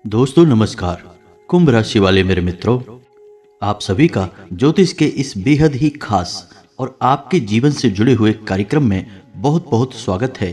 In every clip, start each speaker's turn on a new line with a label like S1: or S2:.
S1: दोस्तों नमस्कार। कुंभ राशि वाले मेरे मित्रों, आप सभी का ज्योतिष के इस बेहद ही खास और आपके जीवन से जुड़े हुए कार्यक्रम में बहुत बहुत स्वागत है,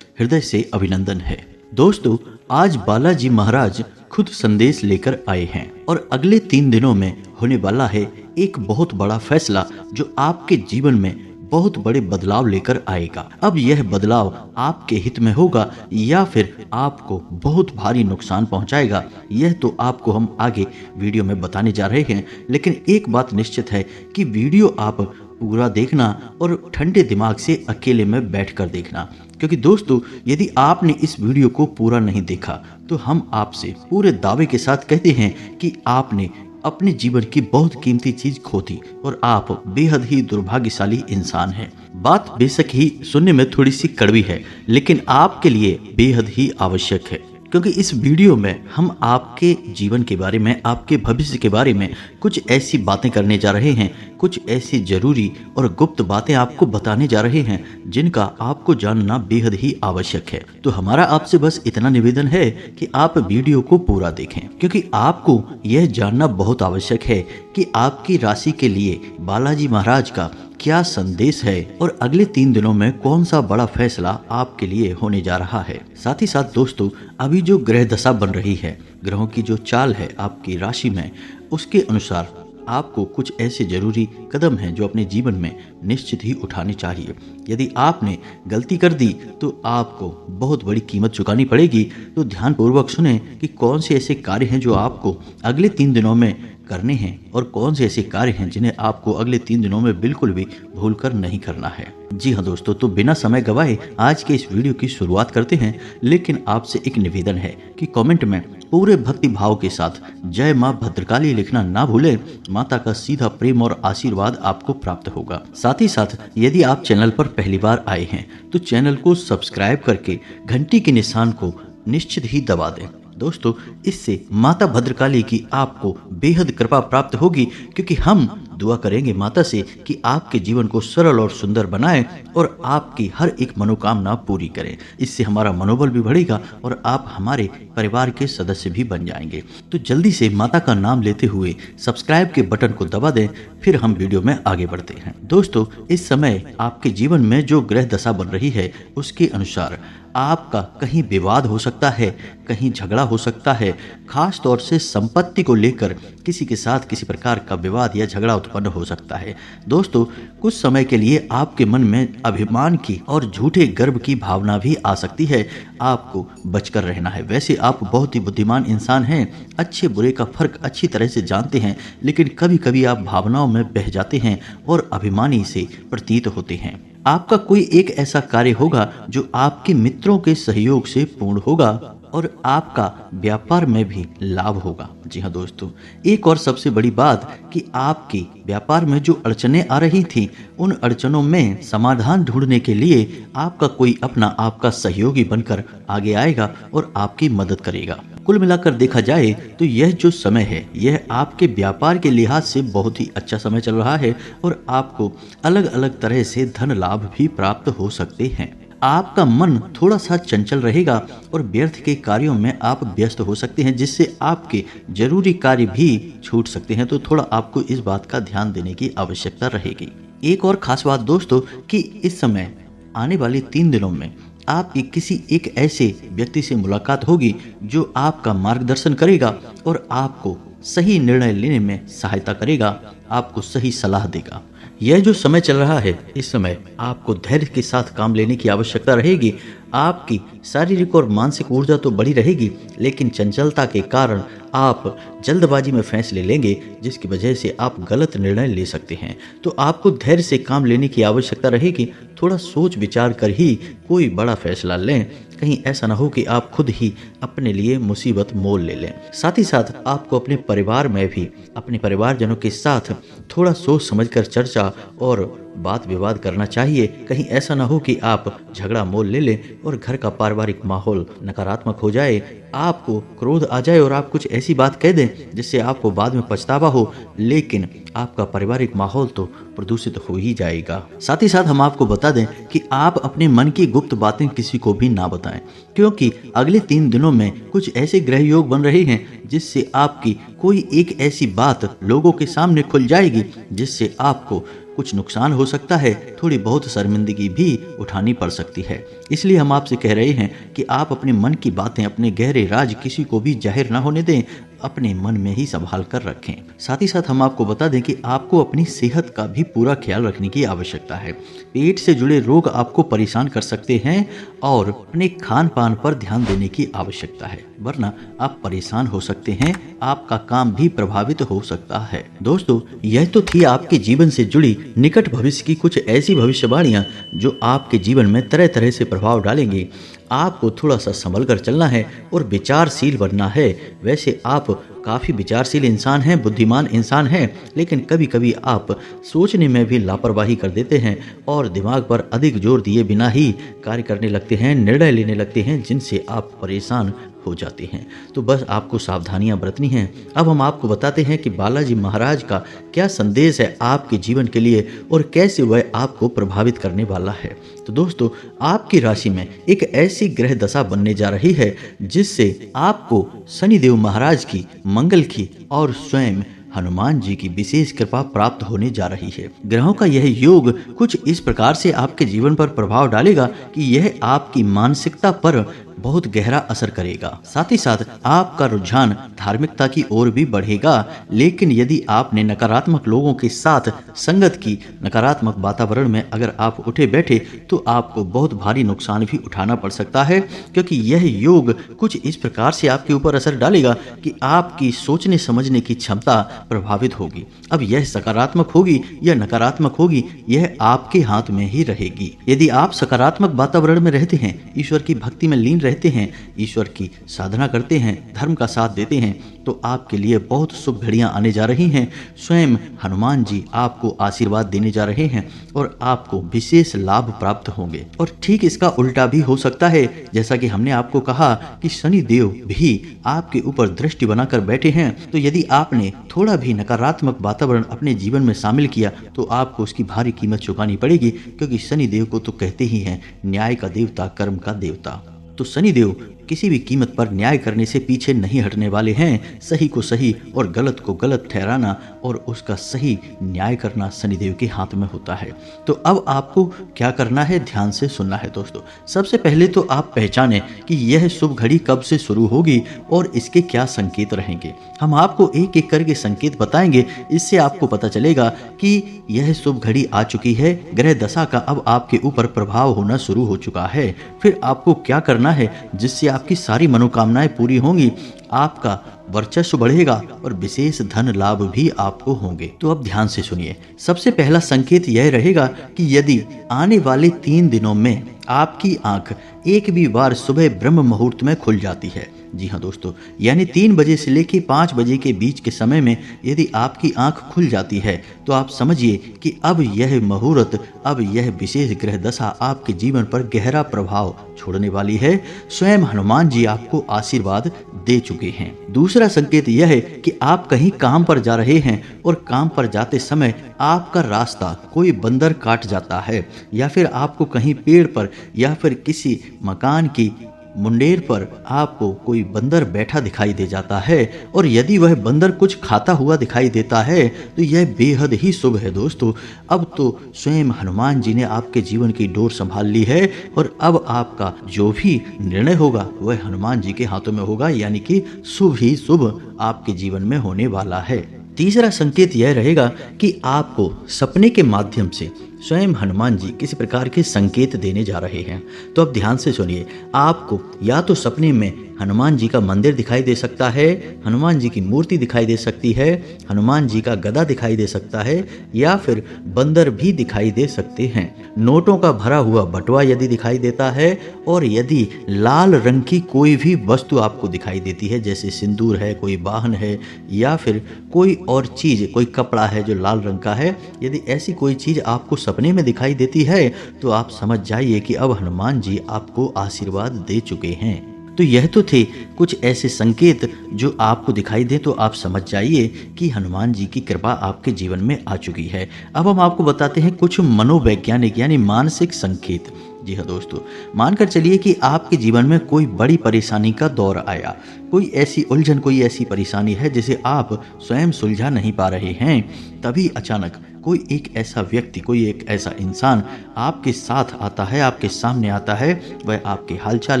S1: हृदय से अभिनंदन है। दोस्तों, आज बालाजी महाराज खुद संदेश लेकर आए हैं और अगले 3 दिनों में होने वाला है एक बहुत बड़ा फैसला जो आपके जीवन में बहुत बड़े बदलाव लेकर आएगा। अब यह बदलाव आपके हित में होगा या फिर आपको बहुत भारी नुकसान पहुंचाएगा, यह तो आपको हम आगे वीडियो में बताने जा रहे हैं। लेकिन एक बात निश्चित है कि वीडियो आप पूरा देखना और ठंडे दिमाग से अकेले में बैठकर देखना, क्योंकि दोस्तों यदि आपने इस वीडियो को पूरा नहीं देखा तो हम आपसे पूरे दावे के साथ कहते हैं कि आपने अपने जीवन की बहुत कीमती चीज खो दी और आप बेहद ही दुर्भाग्यशाली इंसान हैं। बात बेशक ही सुनने में थोड़ी सी कड़वी है, लेकिन आपके लिए बेहद ही आवश्यक है, क्योंकि इस वीडियो में हम आपके जीवन के बारे में, आपके भविष्य के बारे में कुछ ऐसी बातें करने जा रहे हैं, कुछ ऐसी जरूरी और गुप्त बातें आपको बताने जा रहे हैं जिनका आपको जानना बेहद ही आवश्यक है। तो हमारा आपसे बस इतना निवेदन है कि आप वीडियो को पूरा देखें, क्योंकि आपको यह जानना बहुत आवश्यक है कि आपकी राशि के लिए बालाजी महाराज का क्या संदेश है और अगले 3 दिनों में कौन सा बड़ा फैसला आपके लिए होने जा रहा है। साथ ही साथ दोस्तों, अभी जो ग्रह दशा बन रही है, ग्रहों की जो चाल है आपकी राशि में, उसके अनुसार आपको कुछ ऐसे जरूरी कदम हैं जो अपने जीवन में निश्चित ही उठाने चाहिए। यदि आपने गलती कर दी तो आपको बहुत बड़ी कीमत चुकानी पड़ेगी। तो ध्यानपूर्वक सुने कि कौन से ऐसे कार्य हैं जो आपको अगले 3 दिनों में करने हैं और कौन से ऐसे कार्य हैं जिन्हें आपको अगले 3 दिनों में बिल्कुल भी भूलकर नहीं करना है। जी हाँ दोस्तों, तो बिना समय गवाए आज के इस वीडियो की शुरुआत करते हैं। लेकिन आपसे एक निवेदन है कि कमेंट में पूरे भक्ति भाव के साथ जय मां भद्रकाली लिखना ना भूलें। माता का सीधा प्रेम और आशीर्वाद आपको प्राप्त होगा। साथ ही साथ यदि आप चैनल पर पहली बार आए हैं तो चैनल को सब्सक्राइब करके घंटी के निशान को निश्चित ही दबा दें। दोस्तों, इससे माता भद्रकाली की आपको बेहद कृपा प्राप्त होगी, क्योंकि हम दुआ करेंगे माता से कि आपके जीवन को सरल और सुंदर बनाएं और आपकी हर एक मनोकामना पूरी करें। इससे हमारा मनोबल भी बढ़ेगा और आप हमारे परिवार के सदस्य भी बन जाएंगे। तो जल्दी से माता का नाम लेते हुए सब्सक्राइब के बटन को दबा दें, फिर हम वीडियो में आगे बढ़ते हैं। दोस्तों, इस समय आपके जीवन में जो ग्रह दशा बन रही है उसके अनुसार आपका कहीं विवाद हो सकता है, कहीं झगड़ा हो सकता है। खास तौर से संपत्ति को लेकर किसी के साथ किसी प्रकार का विवाद या झगड़ा उत्पन्न हो सकता है। दोस्तों, कुछ समय के लिए आपके मन में अभिमान की और झूठे गर्व की भावना भी आ सकती है। आपको बचकर रहना है। वैसे आप बहुत ही बुद्धिमान इंसान हैं, अच्छे बुरे का फर्क अच्छी तरह से जानते हैं, लेकिन कभी कभी आप भावनाओं में बह जाते हैं और अभिमानी से प्रतीत होते हैं। आपका कोई एक ऐसा कार्य होगा जो आपके मित्रों के सहयोग से पूर्ण होगा और आपका व्यापार में भी लाभ होगा। जी हाँ दोस्तों, एक और सबसे बड़ी बात कि आपके व्यापार में जो अड़चनें आ रही थी, उन अड़चनों में समाधान ढूंढने के लिए आपका कोई अपना आपका सहयोगी बनकर आगे आएगा और आपकी मदद करेगा। कुल मिलाकर देखा जाए तो यह जो समय है, यह आपके व्यापार के लिहाज से बहुत ही अच्छा समय चल रहा है और आपको अलग अलग तरह से धन लाभ भी प्राप्त हो सकते हैं। आपका मन थोड़ा सा चंचल रहेगा और व्यर्थ के कार्यों में आप व्यस्त हो सकते हैं, जिससे आपके जरूरी कार्य भी छूट सकते हैं। तो थोड़ा आपको इस बात का ध्यान देने की आवश्यकता रहेगी। एक और खास बात दोस्तों कि इस समय आने वाले 3 दिनों में आपकी किसी एक ऐसे व्यक्ति से मुलाकात होगी जो आपका मार्गदर्शन करेगा और आपको सही निर्णय लेने में सहायता करेगा, आपको सही सलाह देगा। यह जो समय चल रहा है, इस समय आपको धैर्य के साथ काम लेने की आवश्यकता रहेगी। आपकी शारीरिक और मानसिक ऊर्जा तो बढ़ी रहेगी, लेकिन चंचलता के कारण आप जल्दबाजी में फैसले लेंगे, जिसकी वजह से आप गलत निर्णय ले सकते हैं। तो आपको धैर्य से काम लेने की आवश्यकता रहेगी। थोड़ा सोच विचार कर ही कोई बड़ा फैसला लें, कहीं ऐसा ना हो कि आप खुद ही अपने लिए मुसीबत मोल ले लें। साथ ही साथ आपको अपने परिवार में भी अपने परिवारजनों के साथ थोड़ा सोच समझकर चर्चा और बात विवाद करना चाहिए। कहीं ऐसा ना हो कि आप झगड़ा मोल ले लें और घर का पारिवारिक माहौल नकारात्मक हो जाए, आपको क्रोध आ जाए और आप कुछ ऐसी बात कह दें जिससे आपको बाद में पछतावा हो, लेकिन आपका पारिवारिक माहौल तो प्रदूषित हो ही जाएगा। साथ ही साथ हम आपको बता दें कि आप अपने मन की गुप्त बातें किसी को भी ना बताएं, क्योंकि अगले 3 दिनों में कुछ ऐसे ग्रह योग बन रहे हैं जिससे आपकी कोई एक ऐसी बात लोगों के सामने खुल जाएगी जिससे आपको कुछ नुकसान हो सकता है, थोड़ी बहुत शर्मिंदगी भी उठानी पड़ सकती है। इसलिए हम आपसे कह रहे हैं कि आप अपने मन की बातें, अपने गहरे राज किसी को भी जाहिर ना होने दें, अपने मन में ही संभाल कर रखें। साथ ही साथ हम आपको बता दें कि आपको अपनी सेहत का भी पूरा ख्याल रखने की आवश्यकता है। पेट से जुड़े रोग आपको परेशान कर सकते हैं और अपने खान पान पर ध्यान देने की आवश्यकता है, वरना आप परेशान हो सकते हैं, आपका काम भी प्रभावित हो सकता है। दोस्तों, यह तो थी आपके जीवन से जुड़ी निकट भविष्य की कुछ ऐसी भविष्यवाणियां जो आपके जीवन में तरह तरह से प्रभाव डालेंगी। आपको थोड़ा सा संभल कर चलना है और विचारशील बनना है। वैसे आप काफ़ी विचारशील इंसान हैं, बुद्धिमान इंसान हैं, लेकिन कभी कभी आप सोचने में भी लापरवाही कर देते हैं और दिमाग पर अधिक जोर दिए बिना ही कार्य करने लगते हैं, निर्णय लेने लगते हैं, जिनसे आप परेशान हो जाते हैं। तो बस आपको सावधानियां बरतनी हैं। अब हम आपको बताते हैं कि बालाजी महाराज का क्या संदेश है आपके जीवन के लिए और कैसे वह आपको प्रभावित करने वाला है। तो दोस्तों, आपकी राशि में एक ऐसी ग्रह दशा बनने जा रही है जिससे आपको शनिदेव महाराज की, मंगल की और स्वयं हनुमान जी की विशेष कृपा प्राप्त होने जा रही है। ग्रहों का यह योग कुछ इस प्रकार से आपके जीवन पर प्रभाव डालेगा कि यह आपकी मानसिकता पर बहुत गहरा असर करेगा। साथ ही साथ आपका रुझान धार्मिकता की ओर भी बढ़ेगा, लेकिन यदि आपने नकारात्मक लोगों के साथ संगत की, नकारात्मक वातावरण में अगर आप उठे बैठे तो आपको बहुत भारी नुकसान भी उठाना पड़ सकता है, क्योंकि यह योग कुछ इस प्रकार से आपके ऊपर असर डालेगा कि आपकी सोचने समझने की क्षमता प्रभावित होगी। अब यह सकारात्मक होगी या नकारात्मक होगी, यह आपके हाथ में ही रहेगी। यदि आप सकारात्मक वातावरण में रहते हैं, ईश्वर की भक्ति में लीन रहते हैं, ईश्वर की साधना करते हैं, धर्म का साथ देते हैं, तो आपके लिए बहुत शुभ घड़ियां आने जा रही हैं। स्वयं हनुमान जी आपको आशीर्वाद देने जा रहे हैं और आपको विशेष लाभ प्राप्त होंगे। और ठीक इसका उल्टा भी हो सकता है, जैसा कि हमने आपको कहा कि शनि देव भी आपके ऊपर दृष्टि बनाकर बैठे हैं। तो यदि आपने थोड़ा भी नकारात्मक वातावरण अपने जीवन में शामिल किया तो आपको उसकी भारी कीमत चुकानी पड़ेगी, क्योंकि शनि देव को तो कहते ही हैं न्याय का देवता, कर्म का देवता। तो शनि देव किसी भी कीमत पर न्याय करने से पीछे नहीं हटने वाले हैं। सही को सही और गलत को गलत ठहराना और उसका सही न्याय करना शनिदेव के हाथ में होता है। तो अब आपको क्या करना है, ध्यान से सुनना है दोस्तों। सबसे पहले तो आप पहचानें कि यह शुभ घड़ी कब से शुरू होगी और इसके क्या संकेत रहेंगे। हम आपको एक एक करके संकेत बताएंगे, इससे आपको पता चलेगा कि यह शुभ घड़ी आ चुकी है, ग्रह दशा का अब आपके ऊपर प्रभाव होना शुरू हो चुका है। फिर आपको क्या करना है जिससे आपकी सारी मनोकामनाएं पूरी होंगी, आपका वर्चस्व बढ़ेगा और विशेष धन लाभ भी आपको होंगे। तो अब ध्यान से सुनिए। सबसे पहला संकेत यह रहेगा कि यदि आने वाले 3 दिनों में आपकी आंख एक भी बार सुबह ब्रह्म मुहूर्त में खुल जाती है, जी हाँ दोस्तों, यानी 3 बजे से लेकर 5 बजे के बीच के समय में यदि आपकी आंख खुल जाती है तो आप समझिए कि अब यह मुहूर्त, अब यह विशेष ग्रह दशा आपके जीवन पर गहरा प्रभाव छोड़ने वाली है। स्वयं हनुमान जी आपको आशीर्वाद दे चुके हैं। दूसरा संकेत यह है कि आप कहीं काम पर जा रहे हैं और काम पर जाते समय आपका रास्ता कोई बंदर काट जाता है, या फिर आपको कहीं पेड़ पर या फिर किसी मकान की मुंडेर पर आपको कोई बंदर बैठा दिखाई दे जाता है, और यदि वह बंदर कुछ खाता हुआ दिखाई देता है तो यह बेहद ही शुभ है दोस्तों। अब तो स्वयं हनुमान जी ने आपके जीवन की डोर संभाल ली है और अब आपका जो भी निर्णय होगा वह हनुमान जी के हाथों में होगा, यानी कि शुभ ही शुभ आपके जीवन में होने वाला है। तीसरा संकेत यह रहेगा कि आपको सपने के माध्यम से स्वयं हनुमान जी किसी प्रकार के संकेत देने जा रहे हैं। तो अब ध्यान से सुनिए। आपको या तो सपने में हनुमान जी का मंदिर दिखाई दे सकता है, हनुमान जी की मूर्ति दिखाई दे सकती है, हनुमान जी का गदा दिखाई दे सकता है, या फिर बंदर भी दिखाई दे सकते हैं। नोटों का भरा हुआ बटुआ यदि दिखाई देता है, और यदि लाल रंग की कोई भी वस्तु आपको दिखाई देती है, जैसे सिंदूर है, कोई वाहन है, या फिर कोई और चीज, कोई कपड़ा है जो लाल रंग का है, यदि ऐसी कोई चीज आपको सपने में दिखाई देती है तो आप समझ जाइए कि अब हनुमान जी आपको आशीर्वाद दे चुके हैं। तो यह तो थे कुछ ऐसे संकेत जो आपको दिखाई दे तो आप समझ जाइए कि हनुमान जी की कृपा आपके जीवन में आ चुकी है। अब हम आपको बताते हैं कुछ मनोवैज्ञानिक यानी मानसिक संकेत। जी हाँ दोस्तों, मानकर चलिए कि आपके जीवन में कोई बड़ी परेशानी का दौर आया, कोई ऐसी उलझन, कोई ऐसी परेशानी है जिसे आप स्वयं सुलझा नहीं पा रहे हैं। तभी अचानक कोई एक ऐसा व्यक्ति, कोई एक ऐसा इंसान आपके साथ आता है, आपके सामने आता है, वह आपके हालचाल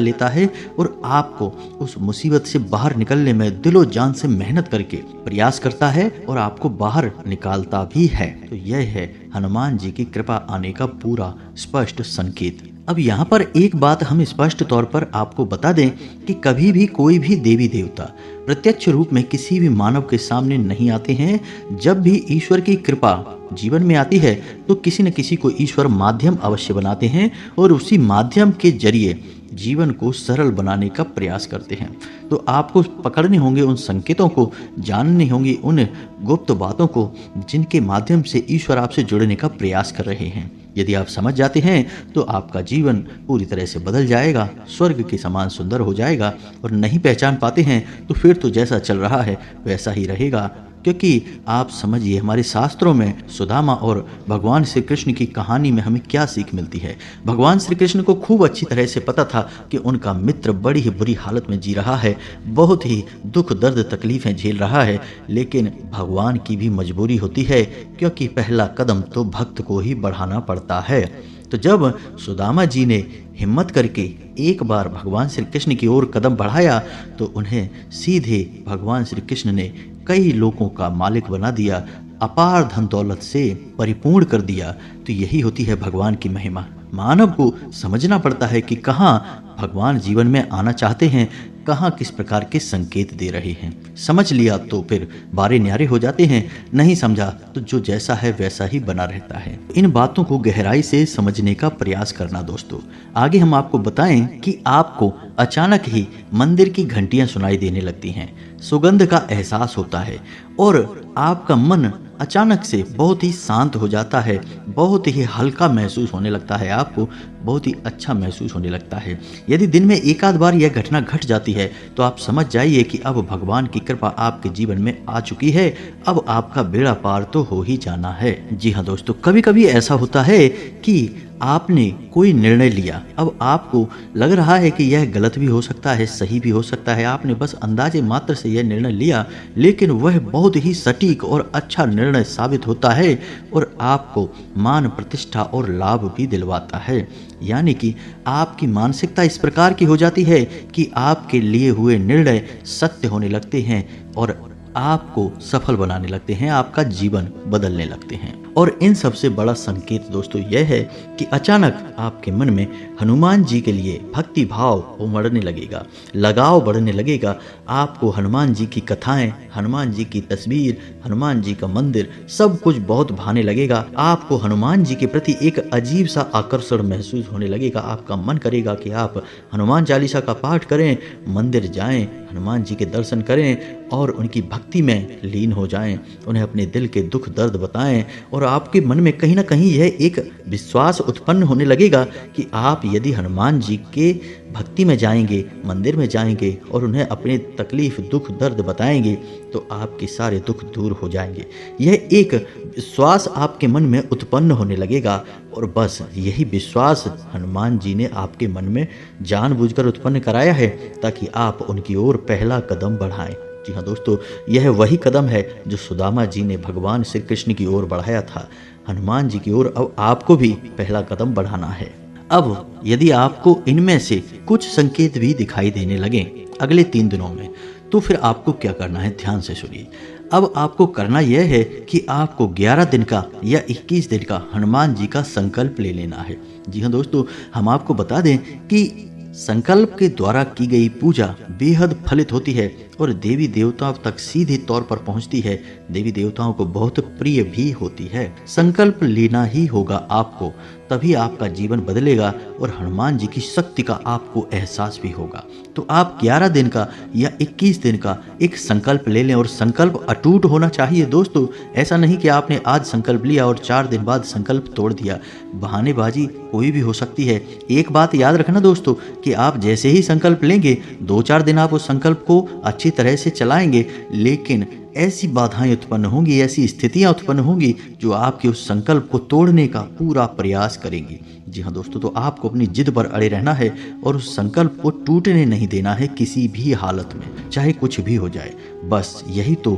S1: लेता है और आपको उस मुसीबत से बाहर निकलने में दिलो जान से मेहनत करके प्रयास करता है और आपको बाहर निकालता भी है। तो यह है हनुमान जी की कृपा आने का पूरा स्पष्ट संकेत। अब यहाँ पर एक बात हम स्पष्ट तौर पर आपको बता दें कि कभी भी कोई भी देवी देवता प्रत्यक्ष रूप में किसी भी मानव के सामने नहीं आते हैं। जब भी ईश्वर की कृपा जीवन में आती है तो किसी न किसी को ईश्वर माध्यम अवश्य बनाते हैं और उसी माध्यम के जरिए जीवन को सरल बनाने का प्रयास करते हैं। तो आपको पकड़ने होंगे उन संकेतों को, जानने होंगे उन गुप्त बातों को जिनके माध्यम से ईश्वर आपसे जुड़ने का प्रयास कर रहे हैं। यदि आप समझ जाते हैं तो आपका जीवन पूरी तरह से बदल जाएगा, स्वर्ग के समान सुंदर हो जाएगा। और नहीं पहचान पाते हैं तो फिर तो जैसा चल रहा है वैसा ही रहेगा। क्योंकि आप समझिए, हमारे शास्त्रों में सुदामा और भगवान श्री कृष्ण की कहानी में हमें क्या सीख मिलती है। भगवान श्री कृष्ण को खूब अच्छी तरह से पता था कि उनका मित्र बड़ी ही बुरी हालत में जी रहा है, बहुत ही दुख दर्द तकलीफें झेल रहा है, लेकिन भगवान की भी मजबूरी होती है क्योंकि पहला कदम तो भक्त को ही बढ़ाना पड़ता है। तो जब सुदामा जी ने हिम्मत करके एक बार भगवान श्री कृष्ण की ओर कदम बढ़ाया तो उन्हें सीधे भगवान श्री कृष्ण ने कई लोगों का मालिक बना दिया, अपार धन दौलत से परिपूर्ण कर दिया। तो यही होती है भगवान की महिमा। मानव को समझना पड़ता है कि कहाँ भगवान जीवन में आना चाहते हैं, कहाँ किस प्रकार के संकेत दे रहे हैं। समझ लिया तो फिर बारे न्यारे हो जाते हैं, नहीं समझा तो जो जैसा है वैसा ही बना रहता है। इन बातों को गहराई से समझने का प्रयास करना दोस्तों। आगे हम आपको बताएं कि आपको अचानक ही मंदिर की घंटियां सुनाई देने लगती हैं, सुगंध का एहसास होता है और आपका मन अचानक से बहुत ही शांत हो जाता है, बहुत ही हल्का महसूस होने लगता है, आपको बहुत ही अच्छा महसूस होने लगता है। यदि दिन में एक आध बार यह घटना घट जाती है तो आप समझ जाइए कि अब भगवान की कृपा आपके जीवन में आ चुकी है, अब आपका बेड़ा पार तो हो ही जाना है। जी हाँ दोस्तों, कभी कभी ऐसा होता है कि आपने कोई निर्णय लिया, अब आपको लग रहा है कि यह गलत भी हो सकता है, सही भी हो सकता है, आपने बस अंदाजे मात्र से यह निर्णय लिया, लेकिन वह बहुत ही सटीक और अच्छा निर्णय साबित होता है और आपको मान प्रतिष्ठा और लाभ भी दिलवाता है। यानी कि आपकी मानसिकता इस प्रकार की हो जाती है कि आपके लिए हुए निर्णय सत्य होने लगते हैं और आपको सफल बनाने लगते हैं, आपका जीवन बदलने लगते हैं। और इन सबसे बड़ा संकेत दोस्तों यह है कि अचानक आपके मन में हनुमान जी के लिए भक्ति भाव उमड़ने लगेगा, लगाव बढ़ने लगेगा। आपको हनुमान जी की कथाएं, हनुमान जी की तस्वीर, हनुमान जी का मंदिर सब कुछ बहुत भाने लगेगा। आपको हनुमान जी के प्रति एक अजीब सा आकर्षण महसूस होने लगेगा। आपका मन करेगा कि आप हनुमान चालीसा का पाठ करें, मंदिर जाएं, हनुमान जी के दर्शन करें और उनकी भक्ति में लीन हो जाएं, उन्हें अपने दिल के दुख दर्द बताएं। और आपके मन में कहीं ना कहीं यह एक विश्वास उत्पन्न होने लगेगा कि आप यदि हनुमान जी के भक्ति में जाएंगे, मंदिर में जाएंगे और उन्हें अपने तकलीफ दुख दर्द बताएंगे तो आपके सारे दुख दूर हो जाएंगे। यह एक विश्वास आपके मन में उत्पन्न होने लगेगा और बस यही विश्वास हनुमान जी ने आपके मन में जानबूझकर उत्पन्न कराया है ताकि आप उनकी ओर पहला कदम बढ़ाएं। जी हाँ दोस्तों, यह वही कदम है जो सुदामा जी ने भगवान श्री कृष्ण की ओर बढ़ाया था, हनुमान जी की ओर अब आपको भी पहला कदम बढ़ाना है। अब यदि आपको इनमें से कुछ संकेत भी दिखाई देने लगे अगले 3 दिनों में, तो फिर आपको क्या करना है, ध्यान से सुनिए। अब आपको करना यह है कि आपको 11 दिन का या 21 दिन का हनुमान जी का संकल्प ले लेना है। जी हाँ दोस्तों, हम आपको बता दें कि संकल्प के द्वारा की गई पूजा बेहद फलित होती है और देवी देवताओं तक सीधे तौर पर पहुंचती है। देवी देवताओं को बहुत प्रिय भी होती है। संकल्प लेना ही होगा आपको, तभी आपका जीवन बदलेगा और हनुमान जी की शक्ति का आपको एहसास भी होगा। तो आप 11 दिन का या 21 दिन का एक संकल्प ले लें और संकल्प अटूट होना चाहिए दोस्तों। ऐसा नहीं कि आपने आज संकल्प लिया और 4 दिन बाद संकल्प तोड़ दिया। बहानेबाजी कोई भी हो सकती है। एक बात याद रखना दोस्तों कि आप जैसे ही संकल्प लेंगे 2-4 दिन आप उस संकल्प को अच्छी तरह से चलाएंगे, लेकिन ऐसी बाधाएं उत्पन्न होंगी, ऐसी स्थितियां उत्पन्न होंगी जो आपके उस संकल्प को तोड़ने का पूरा प्रयास करेंगी। जी हाँ दोस्तों, तो आपको अपनी जिद पर अड़े रहना है और उस संकल्प को टूटने नहीं देना है किसी भी हालत में, चाहे कुछ भी हो जाए। बस यही तो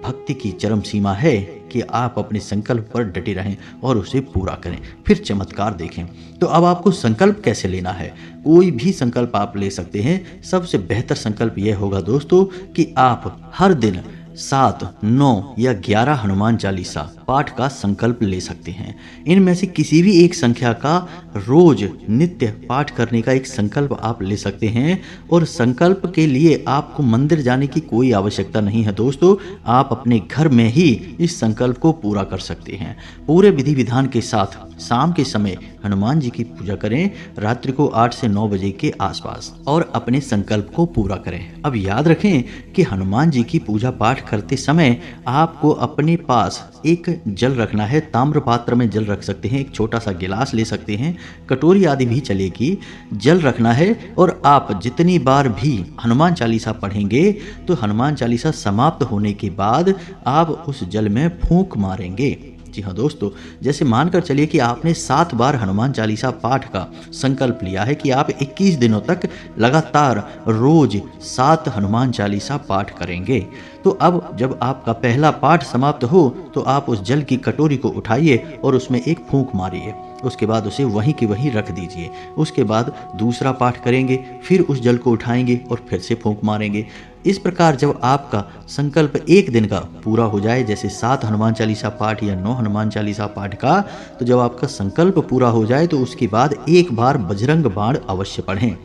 S1: भक्ति की चरम सीमा है कि आप अपने संकल्प पर डटे रहें और उसे पूरा करें, फिर चमत्कार देखें। तो अब आपको संकल्प कैसे लेना है? कोई भी संकल्प आप ले सकते हैं। सबसे बेहतर संकल्प यह होगा दोस्तों कि आप हर दिन 7, 9 या 11 हनुमान चालीसा पाठ का संकल्प ले सकते हैं। इनमें से किसी भी एक संख्या का रोज नित्य पाठ करने का एक संकल्प आप ले सकते हैं। और संकल्प के लिए आपको मंदिर जाने की कोई आवश्यकता नहीं है दोस्तों। आप अपने घर में ही इस संकल्प को पूरा कर सकते हैं। पूरे विधि विधान के साथ शाम के समय हनुमान जी की पूजा करें, रात्रि को 8 से 9 बजे के आसपास, और अपने संकल्प को पूरा करें। अब याद रखें कि हनुमान जी की पूजा पाठ करते समय आपको अपने पास एक जल रखना है। ताम्र पात्र में जल रख सकते हैं, एक छोटा सा गिलास ले सकते हैं, कटोरी आदि भी चलेगी। जल रखना है और आप जितनी बार भी हनुमान चालीसा पढ़ेंगे तो हनुमान चालीसा समाप्त होने के बाद आप उस जल में फूंक मारेंगे। जी हाँ दोस्तों, जैसे मानकर चलिए कि आपने 7 बार हनुमान चालीसा पाठ का संकल्प लिया है कि आप 21 दिनों तक लगातार रोज 7 हनुमान चालीसा पाठ करेंगे। तो अब जब आपका पहला पाठ समाप्त हो तो आप उस जल की कटोरी को उठाइए और उसमें एक फूंक मारिए। उसके बाद उसे वहीं के वहीं रख दीजिए। उसके बाद दूसरा पाठ करेंगे, फिर उस जल को उठाएंगे और फिर से फूंक मारेंगे। इस प्रकार जब आपका संकल्प एक दिन का पूरा हो जाए, जैसे 7 हनुमान चालीसा पाठ या 9 हनुमान चालीसा पाठ का, तो जब आपका संकल्प पूरा हो जाए तो उसके बाद एक बार बजरंग बाण अवश्य पढ़ें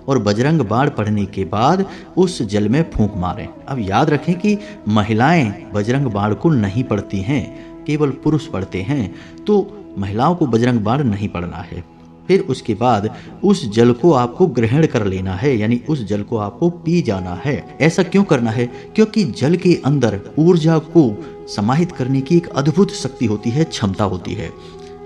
S1: और बजरंग बाण पढ़ने के बाद उस जल में फूंक मारें। अब याद रखें कि महिलाएं बजरंग बाण को नहीं पढ़ती हैं, केवल पुरुष पढ़ते हैं। तो महिलाओं को बजरंग बाण नहीं पढ़ना है। फिर उसके बाद उस जल को आपको ग्रहण कर लेना है, यानी उस जल को आपको पी जाना है। ऐसा क्यों करना है? क्योंकि जल के अंदर ऊर्जा को समाहित करने की एक अद्भुत शक्ति होती है, क्षमता होती है।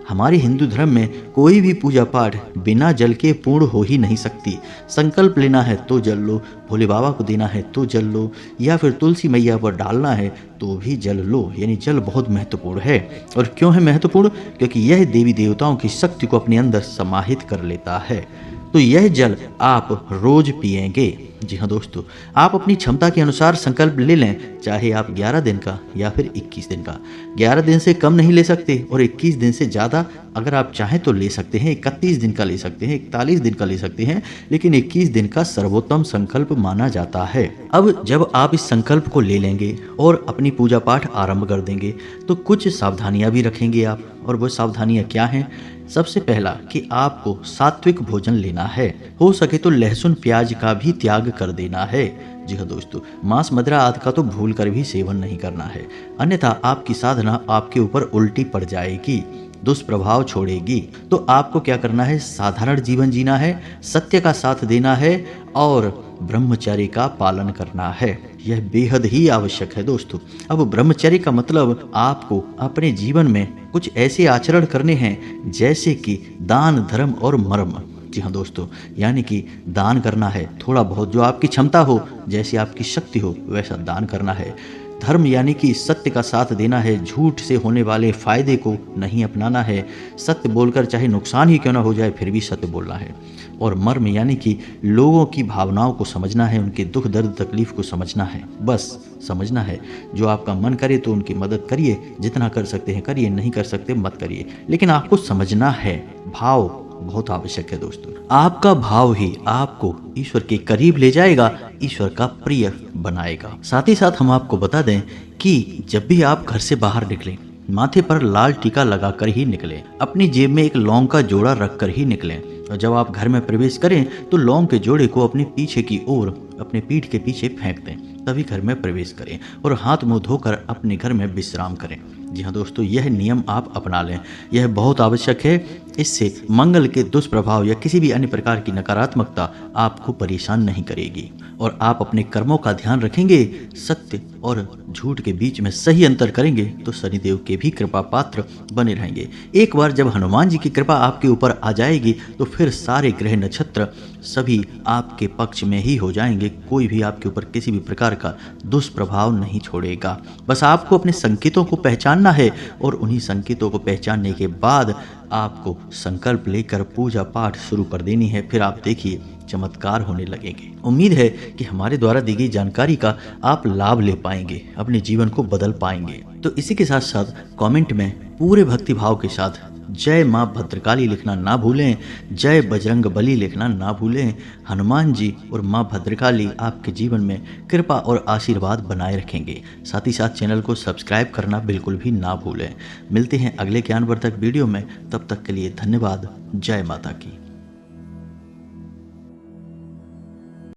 S1: हमारे हिंदू धर्म में कोई भी पूजा पाठ बिना जल के पूर्ण हो ही नहीं सकती। संकल्प लेना है तो जल लो, भोले बाबा को देना है तो जल लो, या फिर तुलसी मैया पर डालना है तो भी जल लो। यानी जल बहुत महत्वपूर्ण है। और क्यों है महत्वपूर्ण? क्योंकि यह देवी देवताओं की शक्ति को अपने अंदर समाहित कर लेता है। तो यह जल आप रोज पिएंगे। जी हाँ दोस्तों, आप अपनी क्षमता के अनुसार संकल्प ले लें, चाहे आप 11 दिन का या फिर 21 दिन का। 11 दिन से कम नहीं ले सकते और 21 दिन से ज़्यादा अगर आप चाहें तो ले सकते हैं। 31 दिन का ले सकते हैं, 41 दिन का ले सकते हैं, लेकिन 21 दिन का सर्वोत्तम संकल्प माना जाता है। अब जब आप इस संकल्प को ले लेंगे और अपनी पूजा पाठ आरंभ कर देंगे तो कुछ सावधानियां भी रखेंगे आप। और वो सावधानियां क्या हैं? सबसे पहला कि आपको सात्विक भोजन लेना है। हो सके तो लहसुन प्याज का भी त्याग कर देना है। जी हाँ दोस्तों, मांस मदिरा आदि का तो भूल कर भी सेवन नहीं करना है, अन्यथा आपकी साधना आपके ऊपर उल्टी पड़ जाएगी, दुष्प्रभाव छोड़ेगी। तो आपको क्या करना है? साधारण जीवन जीना है, सत्य का साथ देना है और ब्रह्मचर्य का पालन करना है। यह बेहद ही आवश्यक है दोस्तों। अब ब्रह्मचर्य का मतलब आपको अपने जीवन में कुछ ऐसे आचरण करने हैं जैसे कि दान, धर्म और मर्म। जी हाँ दोस्तों, यानी कि दान करना है, थोड़ा बहुत जो आपकी क्षमता हो, जैसी आपकी शक्ति हो वैसा दान करना है। धर्म यानी कि सत्य का साथ देना है, झूठ से होने वाले फायदे को नहीं अपनाना है, सत्य बोलकर चाहे नुकसान ही क्यों ना हो जाए फिर भी सत्य बोलना है। और मर्म यानी कि लोगों की भावनाओं को समझना है, उनके दुख दर्द तकलीफ को समझना है, बस समझना है। जो आपका मन करे तो उनकी मदद करिए, जितना कर सकते हैं करिए, नहीं कर सकते मत करिए, लेकिन आपको समझना है। भाव बहुत आवश्यक है दोस्तों। आपका भाव ही आपको ईश्वर के करीब ले जाएगा, ईश्वर का प्रिय बनाएगा। साथ ही साथ हम आपको बता दें कि जब भी आप घर से बाहर निकलें, माथे पर लाल टीका लगाकर ही निकलें, अपनी जेब में एक लौंग का जोड़ा रखकर ही निकलें। और जब आप घर में प्रवेश करें तो लौंग के जोड़े को अपने पीछे की ओर, अपने पीठ के पीछे फेंक दें। तभी घर में प्रवेश करें और हाथ मुंह धोकर अपने घर में विश्राम करें। जी हाँ दोस्तों, यह नियम आप अपना लें, यह बहुत आवश्यक है। इससे मंगल के दुष्प्रभाव या किसी भी अन्य प्रकार की नकारात्मकता आपको परेशान नहीं करेगी और आप अपने कर्मों का ध्यान रखेंगे, सत्य और झूठ के बीच में सही अंतर करेंगे तो शनिदेव के भी कृपा पात्र बने रहेंगे। एक बार जब हनुमान जी की कृपा आपके ऊपर आ जाएगी तो फिर सारे ग्रह नक्षत्र सभी आपके पक्ष में ही हो जाएंगे। कोई भी आपके ऊपर किसी भी प्रकार का दुष्प्रभाव नहीं छोड़ेगा। बस आपको अपने संकेतों को पहचानना है और उन्हीं संकेतों को पहचानने के बाद आपको संकल्प लेकर पूजा पाठ शुरू कर देनी है। फिर आप देखिए चमत्कार होने लगेंगे। उम्मीद है कि हमारे द्वारा दी गई जानकारी का आप लाभ ले पाएंगे, अपने जीवन को बदल पाएंगे। तो इसी के साथ साथ कमेंट में पूरे भक्तिभाव के साथ जय माँ भद्रकाली लिखना ना भूलें, जय बजरंग बली लिखना ना भूलें। हनुमान जी और माँ भद्रकाली आपके जीवन में कृपा और आशीर्वाद बनाए रखेंगे। साथ ही साथ चैनल को सब्सक्राइब करना बिल्कुल भी ना भूलें। मिलते हैं अगले ज्ञानवर्धक वीडियो में, तब तक के लिए धन्यवाद। जय माता की।